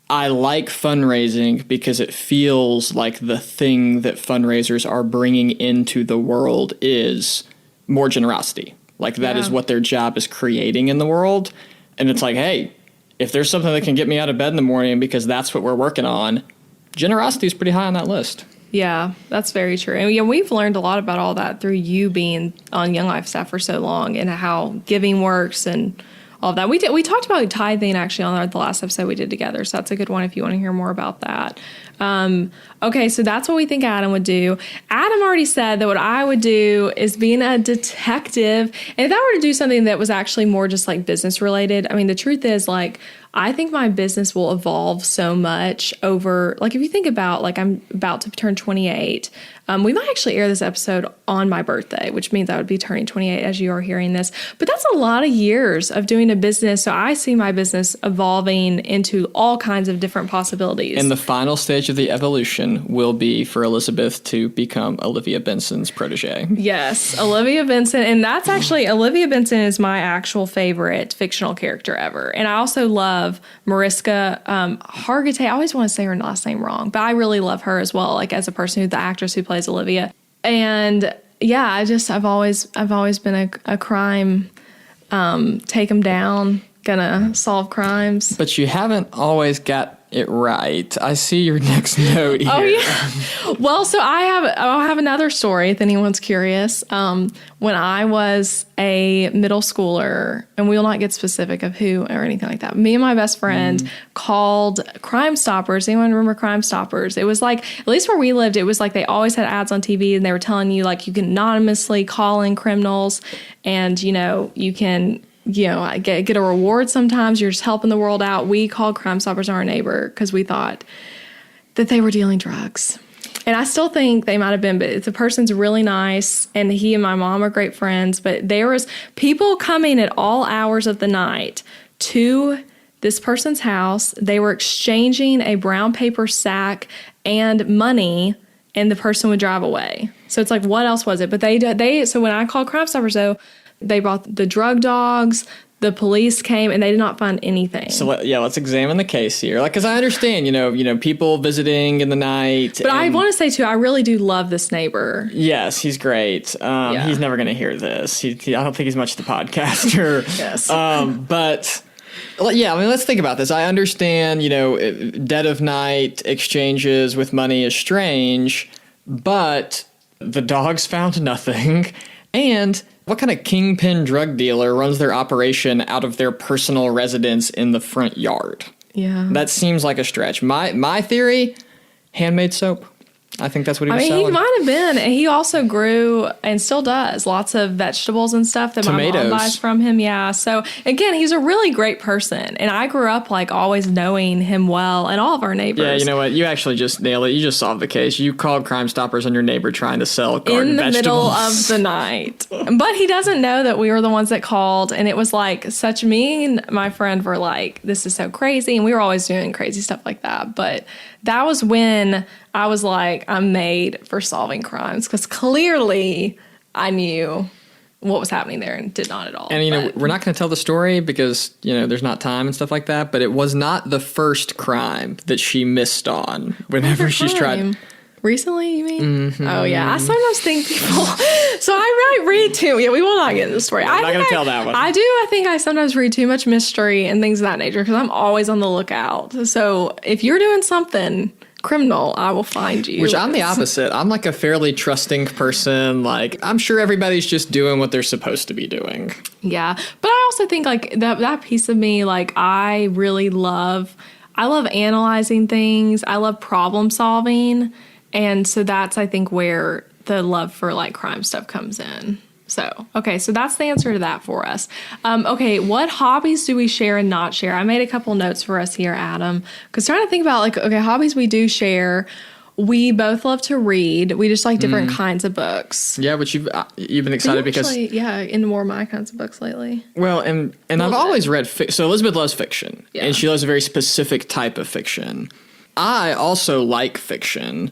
I like fundraising because it feels like the thing that fundraisers are bringing into the world is more generosity. Like that is what their job is creating in the world. And it's like, hey, if there's something that can get me out of bed in the morning because that's what we're working on, generosity is pretty high on that list. Yeah, that's very true. And we've learned a lot about all that through you being on Young Life staff for so long, and how giving works and all of that. We talked about tithing actually on the last episode we did together, so that's a good one if you want to hear more about that. Okay, so that's what we think Adam would do. Adam already said that what I would do is being a detective. And if I were to do something that was actually more just like business related, the truth is, like, I think my business will evolve so much over, like, if you think about, like, I'm about to turn 28. We might actually air this episode on my birthday, which means I would be turning 28 as you are hearing this. But that's a lot of years of doing a business. So I see my business evolving into all kinds of different possibilities. And the final stage of the evolution will be for Elizabeth to become Olivia Benson's protege. Yes, Olivia Benson. And that's actually, Olivia Benson is my actual favorite fictional character ever. And I also love Mariska Hargitay. I always want to say her last name wrong, but I really love her as well, like as a person, the actress who plays Olivia. And yeah, I've always been a crime, take them down, gonna solve crimes. But you haven't always got it right. I see your next note here. Oh, yeah. Well, so I'll have another story if anyone's curious. When I was a middle schooler, and we will not get specific of who or anything like that, me and my best friend called Crime Stoppers. Anyone remember Crime Stoppers? It was like, at least where we lived, it was like they always had ads on TV, and they were telling you, like, you can anonymously call in criminals, and, you can get a reward sometimes. You're just helping the world out. We called Crime Stoppers our neighbor because we thought that they were dealing drugs. And I still think they might have been, but the person's really nice, and he and my mom are great friends. But there was people coming at all hours of the night to this person's house. They were exchanging a brown paper sack and money, and the person would drive away. So it's like, what else was it? But so when I called Crime Stoppers, though, they brought the drug dogs. The police came, and they did not find anything. So let's examine the case here. Like, because I understand, people visiting in the night. But I want to say too, I really do love this neighbor. Yes, he's great. He's never going to hear this. I don't think he's much the podcaster. Yes. But let's think about this. I understand, dead of night exchanges with money is strange, but the dogs found nothing, and what kind of kingpin drug dealer runs their operation out of their personal residence in the front yard? Yeah. That seems like a stretch. My theory, handmade soap. I think that's what he was selling. He might have been. And he also grew, and still does, lots of vegetables and stuff that my mom buys from him. Yeah. So, again, he's a really great person. And I grew up, always knowing him well, and all of our neighbors. Yeah, you know what? You actually just nailed it. You just solved the case. You called Crime Stoppers on your neighbor trying to sell garden vegetables. In the middle of the night. But he doesn't know that we were the ones that called. And it was me and my friend were like, this is so crazy. And we were always doing crazy stuff like that. But that was when I was like, I'm made for solving crimes, because clearly I knew what was happening there and did not at all. And, we're not going to tell the story because, there's not time and stuff like that, but it was not the first crime that she missed on whenever she's tried. Recently, you mean? Mm-hmm. Oh, yeah. I sometimes think people... So I might read too... Yeah, we will not get into the story. I'm not going to tell that one. I do. I think I sometimes read too much mystery and things of that nature because I'm always on the lookout. So if you're doing something criminal, I will find you. Which I'm the opposite. I'm like a fairly trusting person. Like, I'm sure everybody's just doing what they're supposed to be doing. Yeah. But I also think, that piece of me, I really love... I love analyzing things. I love problem solving. And so that's, I think, where the love for, crime stuff comes in. So, okay, so that's the answer to that for us. Okay, what hobbies do we share and not share? I made a couple notes for us here, Adam, because trying to think about, hobbies we do share. We both love to read. We just like different kinds of books. Yeah, but you've been excited because... into more of my kinds of books lately. Well, and I've always read... So Elizabeth loves fiction, yeah. And she loves a very specific type of fiction. I also like fiction.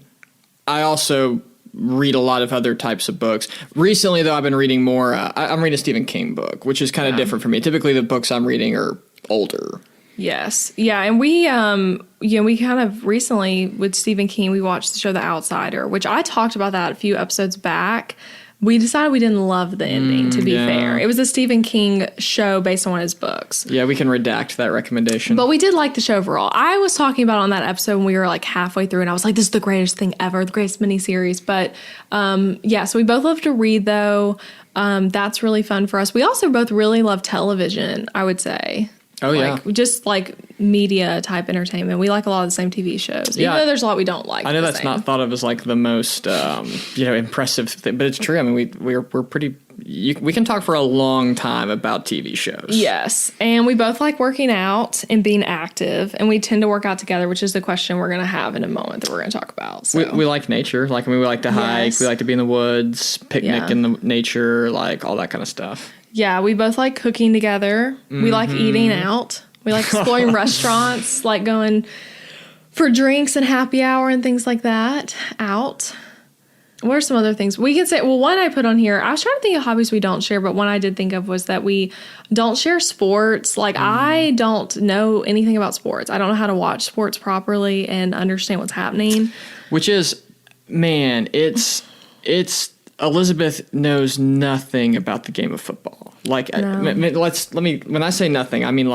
I also read a lot of other types of books. Recently, though, I've been reading more... I'm reading a Stephen King book, which is kind of different for me. Typically, the books I'm reading are older. Yes. Yeah, and we kind of recently, with Stephen King, we watched the show The Outsider, which I talked about that a few episodes back. We decided we didn't love the ending, to be fair. It was a Stephen King show based on one of his books. Yeah, we can redact that recommendation. But we did like the show overall. I was talking about it on that episode when we were halfway through, and I was like, this is the greatest thing ever, the greatest miniseries. But so we both love to read, though. That's really fun for us. We also both really love television, I would say. Oh, yeah. Just media type entertainment. We like a lot of the same TV shows. Even though there's a lot we don't like. I know that's not thought of as the most, impressive thing, but it's true. I mean, we're pretty, we can talk for a long time about TV shows. Yes. And we both like working out and being active, and we tend to work out together, which is the question we're going to have in a moment that we're going to talk about. So. We like nature. We like to hike. Yes. We like to be in the woods, picnic in the nature, all that kind of stuff. Yeah, we both like cooking together. Mm-hmm. We like eating out. We like exploring restaurants, going for drinks and happy hour and things like that out. What are some other things? We can say, one I put on here, I was trying to think of hobbies we don't share, but one I did think of was that we don't share sports. I don't know anything about sports. I don't know how to watch sports properly and understand what's happening. Which is, man, it's Elizabeth knows nothing about the game of football. No. When I say nothing, I mean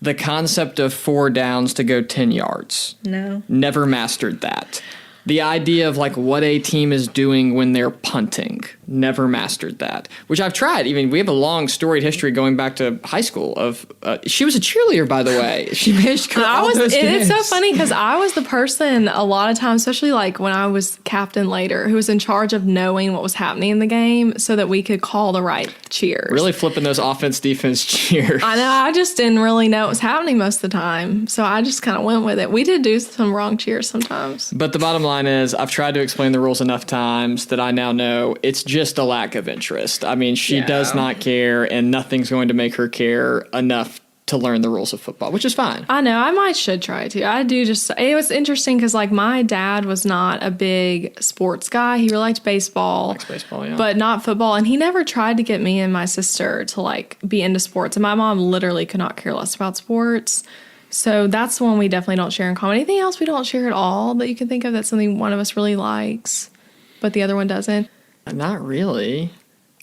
the concept of 4 downs to go 10 yards. No. Never mastered that. The idea of like what a team is doing when they're punting. Never mastered that. Which I've tried. Even we have a long storied history going back to high school of. She was a cheerleader, by the way. She managed to go all those games. It's so funny because I was the person a lot of times, especially like when I was captain later, who was in charge of knowing what was happening in the game so that we could call the right cheers. Really flipping those offense defense cheers. I know. I just didn't really know what was happening most of the time, so I just kind of went with it. We did do some wrong cheers sometimes. But the bottom line is, I've tried to explain the rules enough times that I now know it's just a lack of interest. I mean, she does not care, and nothing's going to make her care enough to learn the rules of football, which is fine. I know. I should try to. I do just. It was interesting because, like, my dad was not a big sports guy. He really liked baseball. Likes baseball, yeah. But not football. And he never tried to get me and my sister to, like, be into sports. And my mom literally could not care less about sports. So that's one we definitely don't share in common. Anything else we don't share at all that you can think of that's something one of us really likes, but the other one doesn't? Not really.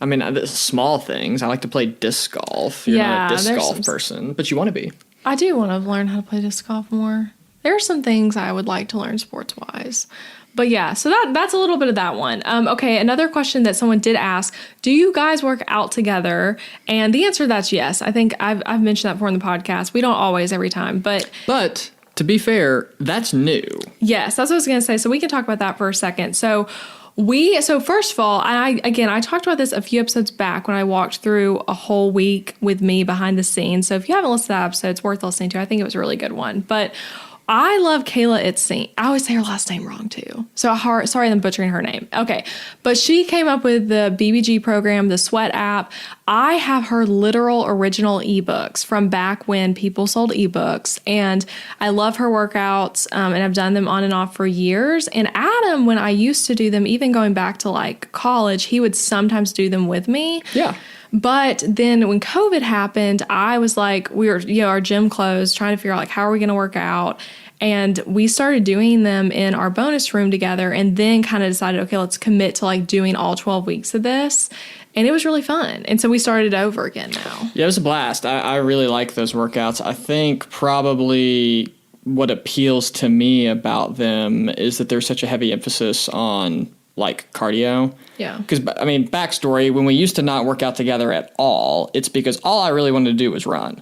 I mean, small things. I like to play disc golf. You're not a disc golf person, but you want to be. I do want to learn how to play disc golf more. There are some things I would like to learn sports-wise. But yeah, so that's a little bit of that one. Okay, another question that someone did ask, do you guys work out together? And the answer to that's yes. I think I've mentioned that before in the podcast. We don't always every time, but to be fair, that's new. Yes, that's what I was going to say. So we can talk about that for a second. So first of all, I talked about this a few episodes back when I walked through a whole week with me behind the scenes. So if you haven't listened to that episode, it's worth listening to. I think it was a really good one. But I love Kayla Itzine. I always say her last name wrong too. So sorry I'm butchering her name. Okay. But she came up with the BBG program, the Sweat app. I have her literal original ebooks from back when people sold ebooks. And I love her workouts and I've done them on and off for years. And Adam, when I used to do them, even going back to like college, he would sometimes do them with me. Yeah. But then when COVID happened, I was like, we were, our gym closed, trying to figure out like, how are we going to work out? And we started doing them in our bonus room together and then kind of decided, okay, let's commit to like doing all 12 weeks of this. And it was really fun. And so we started over again now. Yeah, it was a blast. I really like those workouts. I think probably what appeals to me about them is that there's such a heavy emphasis on like cardio. Yeah. Because, I mean, backstory, when we used to not work out together at all, it's because all I really wanted to do was run.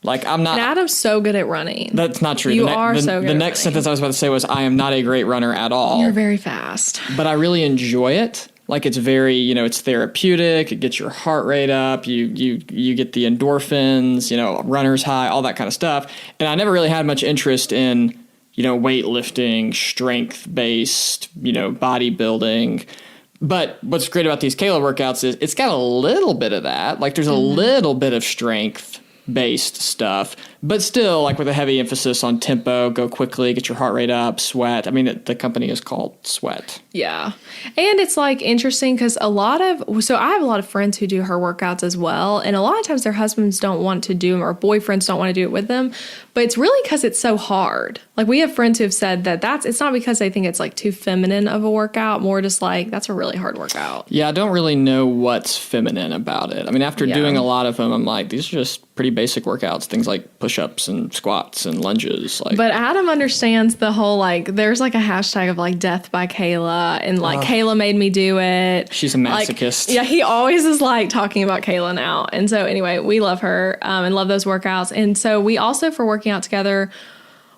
Like, I'm not... And Adam's so good at running. That's not true. You are so good at The next sentence I was about to say was, I am not a great runner at all. You're very fast. But I really enjoy it. Like, it's very, it's therapeutic. It gets your heart rate up. You get the endorphins, runner's high, all that kind of stuff. And I never really had much interest in, weightlifting, strength-based, bodybuilding. But what's great about these Kayla workouts is it's got a little bit of that. Like, there's a little bit of strength-based stuff, but still, like, with a heavy emphasis on tempo, go quickly, get your heart rate up, sweat. I mean, the company is called Sweat. Yeah. And it's, like, interesting because I have a lot of friends who do her workouts as well, and a lot of times their husbands don't want to do them or boyfriends don't want to do it with them, but it's really because it's so hard. Like, we have friends who have said that it's not because they think it's, like, too feminine of a workout, more just, like, that's a really hard workout. Yeah, I don't really know what's feminine about it. I mean, after doing a lot of them, I'm like, these are just pretty basic workouts, things like push-ups and squats and lunges. But Adam understands the whole, like, there's, like, a hashtag of, like, death by Kayla, and, like, Kayla made me do it. She's a masochist. Like, yeah, he always is, like, talking about Kayla now. And so, anyway, we love her and love those workouts. And so we also, for working out together,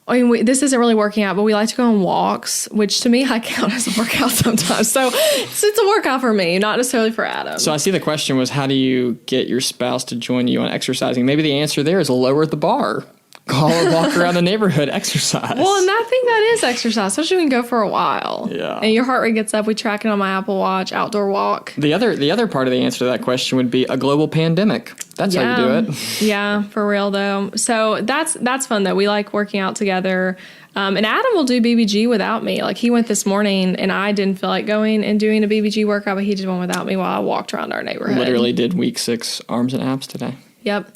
I mean, this isn't really working out, but we like to go on walks, which to me, I count as a workout sometimes. So it's a workout for me, not necessarily for Adam. So I see the question was, how do you get your spouse to join you on exercising? Maybe the answer there is lower the bar. Call or walk around the neighborhood, exercise. Well, and I think that is exercise, especially when you go for a while. Yeah. And your heart rate gets up. We track it on my Apple Watch, outdoor walk. The other part of the answer to that question would be a global pandemic. That's how you do it. Yeah, for real though. So that's fun though. We like working out together. And Adam will do BBG without me. Like, he went this morning and I didn't feel like going and doing a BBG workout, but he did one without me while I walked around our neighborhood. Literally did week 6 arms and abs today. Yep.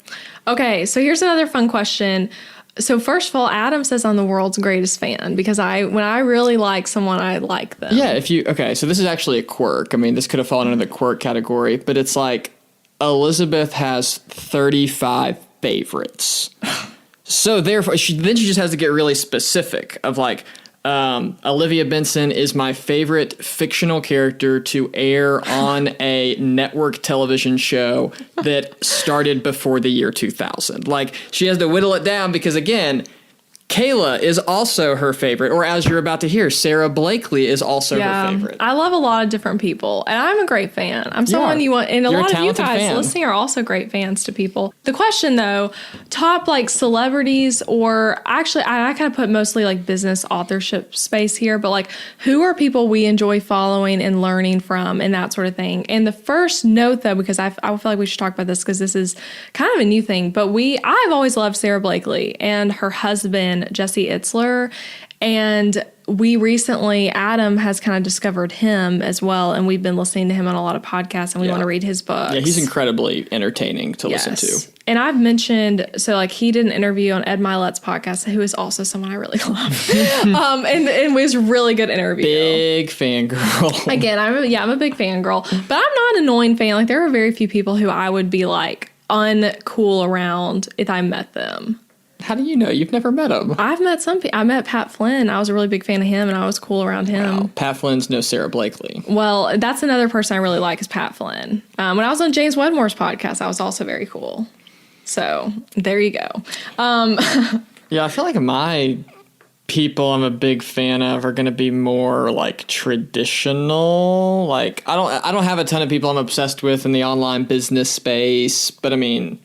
Okay, so here's another fun question. So first of all, Adam says I'm the world's greatest fan because when I really like someone, I like them. Yeah, so this is actually a quirk. I mean, this could have fallen under the quirk category, but it's like Elizabeth has 35 favorites. So therefore, she just has to get really specific of like, Olivia Benson is my favorite fictional character to air on a network television show that started before the year 2000. Like, she has to whittle it down because, again, Kayla is also her favorite, or as you're about to hear, Sarah Blakely is also her favorite. I love a lot of different people, and I'm a great fan. I'm someone you want, and a lot of you guys listening are also great fans to people. The question, though, top like celebrities, or actually, I kind of put mostly like business authorship space here, but like who are people we enjoy following and learning from, and that sort of thing. And the first note, though, because I feel like we should talk about this because this is kind of a new thing, but I've always loved Sarah Blakely and her husband Jesse Itzler, and we recently, Adam has kind of discovered him as well, and we've been listening to him on a lot of podcasts, and we want to read his books. Yeah, he's incredibly entertaining to listen to. And I've mentioned, so like he did an interview on Ed Milet's podcast, who is also someone I really love, and it was a really good interview. Big fangirl. Again, I'm a big fangirl, but I'm not an annoying fan. Like, there are very few people who I would be like uncool around if I met them. How do you know? You've never met him. I've met some people. I met Pat Flynn. I was a really big fan of him, and I was cool around him. Wow. Pat Flynn's no Sarah Blakely. Well, that's another person I really like is Pat Flynn. When I was on James Wedmore's podcast, I was also very cool. So there you go. Yeah, I feel like my people I'm a big fan of are going to be more like traditional. Like I don't have a ton of people I'm obsessed with in the online business space, but I mean,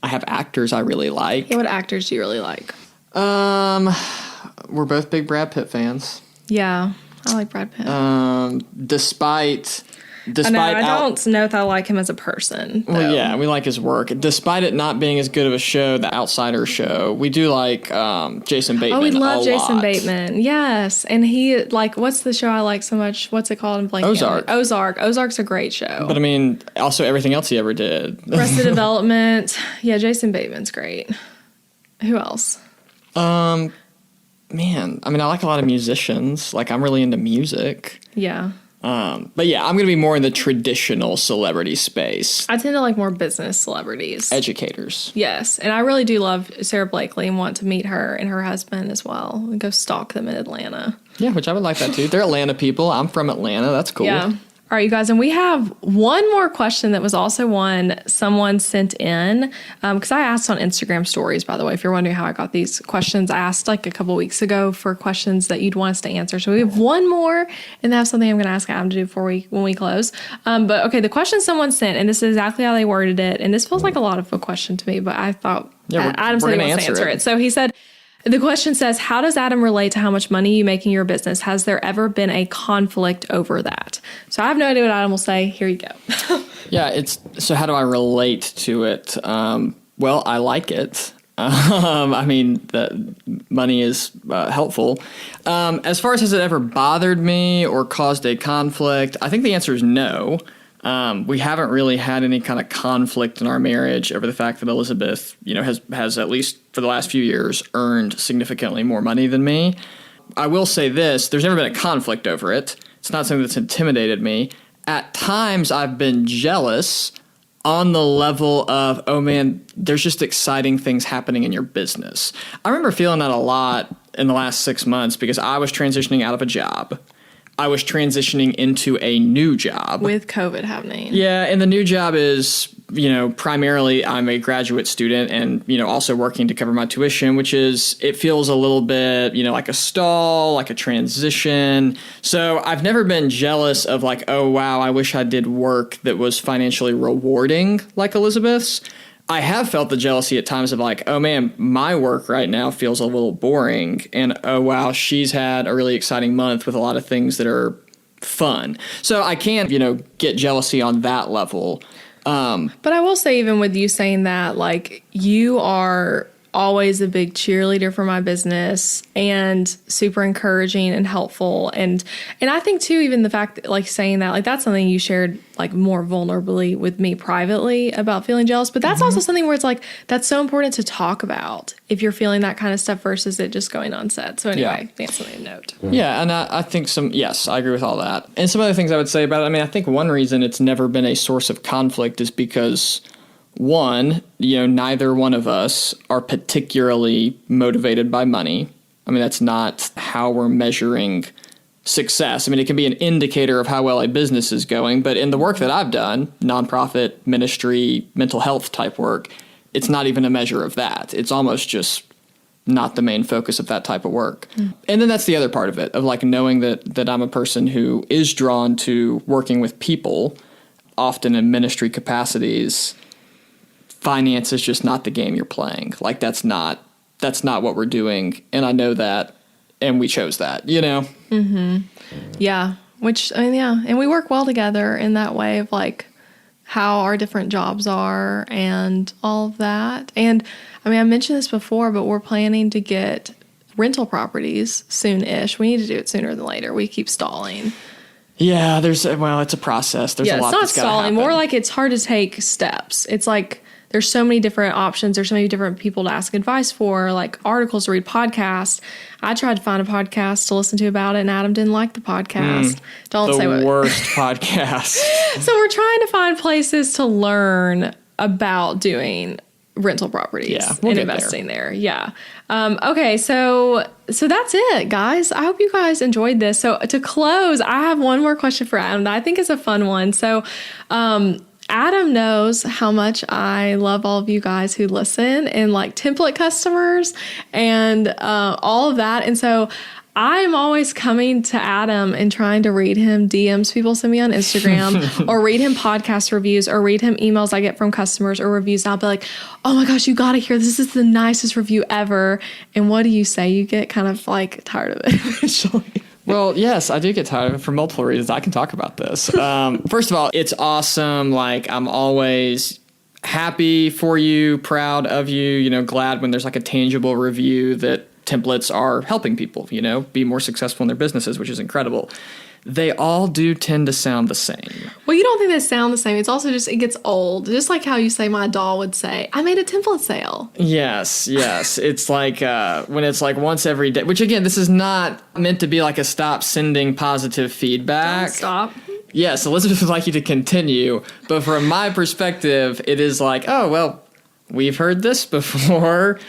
I have actors I really like. Yeah, what actors do you really like? We're both big Brad Pitt fans. Yeah, I like Brad Pitt. Despite I don't know if I like him as a person. Though. Well, yeah, we like his work. Despite it not being as good of a show, The Outsider show, we do like Jason Bateman. Oh, we love Jason Bateman. Yes, and he like what's the show I like so much? What's it called? I'm blanking. Ozark. Ozark's a great show. But I mean, also everything else he ever did. Arrested Development. Yeah, Jason Bateman's great. Who else? Man, I mean, I like a lot of musicians. Like, I'm really into music. Yeah. But yeah, I'm going to be more in the traditional celebrity space. I tend to like more business celebrities. Educators. Yes. And I really do love Sarah Blakely and want to meet her and her husband as well and go stalk them in Atlanta. Yeah, which I would like that too. They're Atlanta people. I'm from Atlanta. That's cool. Yeah. All right, you guys, and we have one more question that was also one someone sent in, because I asked on Instagram stories, by the way, if you're wondering how I got these questions. I asked like a couple weeks ago for questions that you'd want us to answer. So we have one more, and that's something I'm going to ask Adam to do when we close. But okay, the question someone sent, and this is exactly how they worded it, and this feels like a lot of a question to me, but I thought Adam said he wants to answer it. So he said, the question says, how does Adam relate to how much money you make in your business? Has there ever been a conflict over that? So I have no idea what Adam will say. Here you go. Yeah, so how do I relate to it? Well, I like it. I mean, the money is helpful. As far as has it ever bothered me or caused a conflict, I think the answer is no. We haven't really had any kind of conflict in our marriage over the fact that Elizabeth, has at least for the last few years earned significantly more money than me. I will say this, there's never been a conflict over it. It's not something that's intimidated me. At times I've been jealous on the level of, oh man, there's just exciting things happening in your business. I remember feeling that a lot in the last 6 months because I was transitioning out of a job. I was transitioning into a new job. With COVID happening. Yeah, and the new job is, primarily I'm a graduate student and, also working to cover my tuition, which is, it feels a little bit, like a stall, like a transition. So I've never been jealous of like, oh, wow, I wish I did work that was financially rewarding like Elizabeth's. I have felt the jealousy at times of like, oh man, my work right now feels a little boring. And oh wow, she's had a really exciting month with a lot of things that are fun. So I can, get jealousy on that level. But I will say, even with you saying that, like, you are always a big cheerleader for my business and super encouraging and helpful. And I think too, even the fact that like saying that, like that's something you shared like more vulnerably with me privately about feeling jealous. But that's also something where it's like, that's so important to talk about if you're feeling that kind of stuff versus it just going unsaid. So anyway, that's something to note. Yeah. And I think yes, I agree with all that. And some other things I would say about it. I mean, I think one reason it's never been a source of conflict is because one, neither one of us are particularly motivated by money. I mean, that's not how we're measuring success. I mean, it can be an indicator of how well a business is going, but in the work that I've done, nonprofit, ministry, mental health type work, it's not even a measure of that. It's almost just not the main focus of that type of work. And then that's the other part of it, of like knowing that I'm a person who is drawn to working with people, often in ministry capacities. Finance is just not the game you're playing. Like that's not what we're doing. And I know that, and we chose that, Mm-hmm. Yeah. And we work well together in that way of like how our different jobs are and all of that. And I mean, I mentioned this before, but we're planning to get rental properties soon-ish. We need to do it sooner than later. We keep stalling. Yeah, it's a process. There's a lot that's got to happen. It's not stalling. More like it's hard to take steps. It's like there's so many different options. There's so many different people to ask advice for, like articles to read, podcasts. I tried to find a podcast to listen to about it, and Adam didn't like the podcast. Don't say what. The worst podcast. So we're trying to find places to learn about doing rental properties and investing there. Yeah. Okay. So that's it, guys. I hope you guys enjoyed this. So to close, I have one more question for Adam that I think is a fun one. So, Adam knows how much I love all of you guys who listen and like template customers and all of that. And so I'm always coming to Adam and trying to read him DMs people send me on Instagram or read him podcast reviews or read him emails I get from customers or reviews. I'll be like, oh my gosh, you got to hear this. This is the nicest review ever. And what do you say? You get kind of like tired of it eventually. Well, yes, I do get tired of it for multiple reasons. I can talk about this. First of all, it's awesome. Like, I'm always happy for you, proud of you, glad when there's like a tangible review that templates are helping people, be more successful in their businesses, which is incredible. They all do tend to sound the same. Well, you don't think they sound the same. It's also just, it gets old. Just like how you say my doll would say, I made a template sale. Yes. It's like when it's like once every day, which again, this is not meant to be like a stop sending positive feedback. Don't stop. Yes, Elizabeth would like you to continue. But from my perspective, it is like, oh, well, we've heard this before,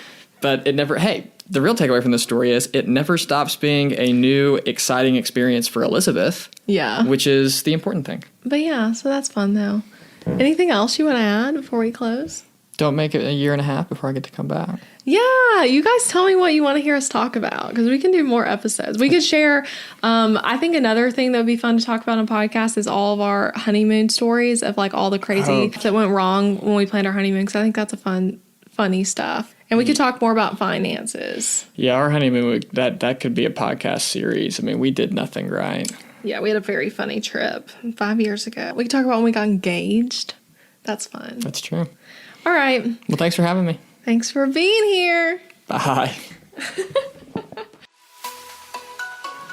but it never, hey, the real takeaway from this story is it never stops being a new, exciting experience for Elizabeth. Yeah. Which is the important thing. But yeah, so that's fun though. Anything else you want to add before we close? Don't make it a year and a half before I get to come back. Yeah, you guys tell me what you want to hear us talk about because we can do more episodes. We could share, I think another thing that would be fun to talk about on podcast is all of our honeymoon stories of like all the crazy that went wrong when we planned our honeymoon because I think that's a funny stuff. And we could talk more about finances. Yeah, our honeymoon, that could be a podcast series. I mean, we did nothing right. Yeah, we had a very funny trip 5 years ago. We could talk about when we got engaged. That's fun. That's true. All right. Well, thanks for having me. Thanks for being here. Bye.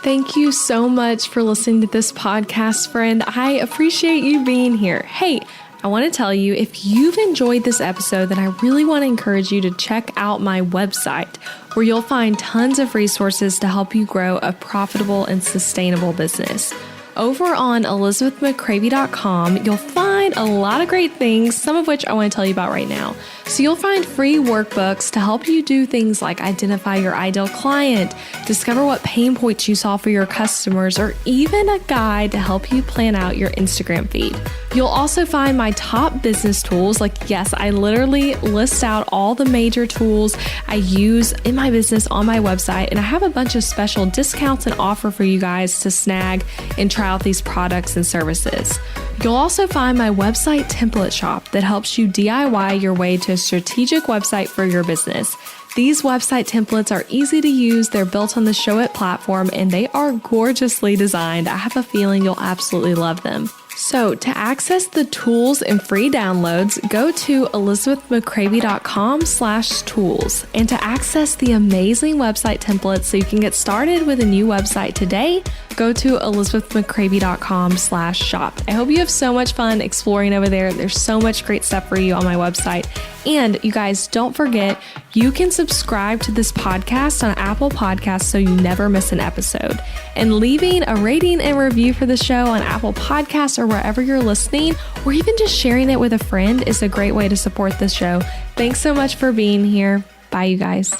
Thank you so much for listening to this podcast, friend. I appreciate you being here. Hey, I want to tell you, if you've enjoyed this episode, then I really want to encourage you to check out my website, where you'll find tons of resources to help you grow a profitable and sustainable business. Over on elizabethmccravy.com, you'll find a lot of great things, some of which I want to tell you about right now. So you'll find free workbooks to help you do things like identify your ideal client, discover what pain points you solve for your customers, or even a guide to help you plan out your Instagram feed. You'll also find my top business tools. Like, yes, I literally list out all the major tools I use in my business on my website, and I have a bunch of special discounts and offer for you guys to snag and try out these products and services. You'll also find my website template shop that helps you DIY your way to a strategic website for your business. These website templates are easy to use, they're built on the Showit platform, and they are gorgeously designed. I have a feeling you'll absolutely love them. So to access the tools and free downloads, go to elizabethmccravy.com/tools. And to access the amazing website templates so you can get started with a new website today, go to elizabethmccravy.com/shop. I hope you have so much fun exploring over there. There's so much great stuff for you on my website. And you guys, don't forget, you can subscribe to this podcast on Apple Podcasts so you never miss an episode. And leaving a rating and review for the show on Apple Podcasts or wherever you're listening, or even just sharing it with a friend is a great way to support the show. Thanks so much for being here. Bye, you guys.